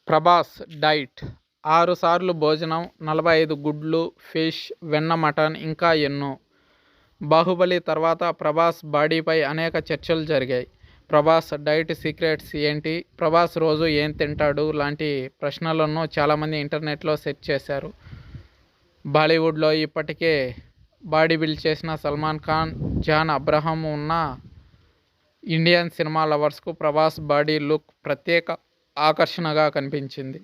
Prabhas diet 6 సార్లు భోజనం, 45 గుడ్లు, ఫిష్, వెన్న, మటన్ ఇంకా ఎన్నో. బాహుబలి తర్వాత ప్రభాస్ బాడీపై అనేక చర్చలు జరిగాయి. ప్రభాస్ డైట్ సీక్రెట్స్ ఏంటి, ప్రభాస్ రోజు ఏం తింటాడు లాంటి ప్రశ్నలను చాలామంది ఇంటర్నెట్లో సెర్చ్ చేశారు. బాలీవుడ్లో ఇప్పటికే బాడీ బిల్డ్ చేసిన సల్మాన్ ఖాన్, జాన్ అబ్రహం ఉన్న ఇండియన్ సినిమా లవర్స్కు ప్రభాస్ బాడీ లుక్ ప్రత్యేక ఆకర్షణగా కనిపించింది.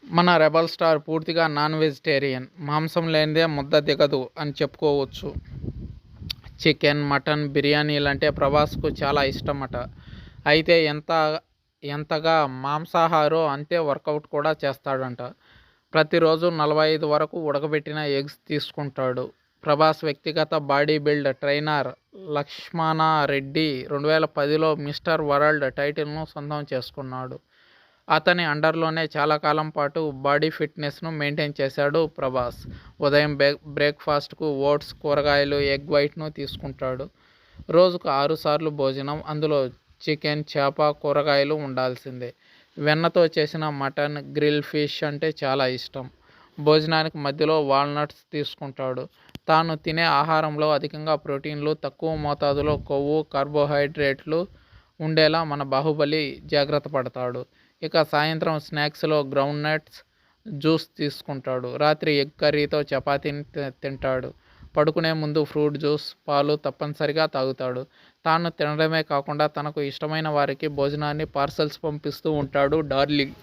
మన రెబల్ స్టార్ పూర్తిగా నాన్ వెజిటేరియన్, మాంసం లేనిదే ముద్ద దిగదు అని చెప్పుకోవచ్చు. చికెన్, మటన్, బిర్యానీలంటే ప్రభాస్కు చాలా ఇష్టమట. అయితే ఎంతగా మాంసాహారో అంతే వర్కౌట్ కూడా చేస్తాడంట. ప్రతిరోజు 45 వరకు ఉడకబెట్టిన ఎగ్స్ తీసుకుంటాడు. ప్రభాస్ వ్యక్తిగత బాడీ బిల్డ్ ట్రైనర్ లక్ష్మణారెడ్డి 2010లో మిస్టర్ వరల్డ్ టైటిల్ను సొంతం చేసుకున్నాడు. అతని అండర్లోనే చాలా కాలం పాటు బాడీ ఫిట్నెస్ను మెయింటైన్ చేశాడు ప్రభాస్. ఉదయం బ్రేక్ఫాస్ట్కు ఓట్స్, కూరగాయలు, ఎగ్ వైట్ను తీసుకుంటాడు. రోజుకు 6 సార్లు భోజనం, అందులో చికెన్, చేప, కూరగాయలు ఉండాల్సిందే. వెన్నతో చేసిన మటన్, గ్రిల్ ఫిష్ అంటే చాలా ఇష్టం. భోజనానికి మధ్యలో వాల్నట్స్ తీసుకుంటాడు. తాను తినే ఆహారంలో అధికంగా ప్రోటీన్లు, తక్కువ మోతాదులో కొవ్వు, కార్బోహైడ్రేట్లు ఉండేలా మన బాహుబలి జాగ్రత్త పడతాడు. ఇక సాయంత్రం స్నాక్స్లో గ్రౌండ్ నట్స్ జ్యూస్ తీసుకుంటాడు. రాత్రి ఎగ్ కర్రీతో చపాతీని తింటాడు. పడుకునే ముందు ఫ్రూట్ జ్యూస్, పాలు తప్పనిసరిగా తాగుతాడు. తాను తినడమే కాకుండా తనకు ఇష్టమైన వారికి భోజనాన్ని పార్సల్స్ పంపిస్తూ ఉంటాడు డార్లింగ్.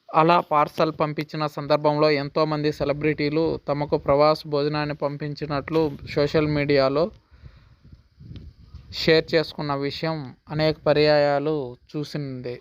అలా పార్సల్ పంపించిన సందర్భంలో ఎంతోమంది సెలబ్రిటీలు తమకు ప్రభాస్ భోజనాన్ని పంపించినట్లు సోషల్ మీడియాలో షేర్ చేసుకున్న విషయం అనేక పర్యాయాలు చూసిందే.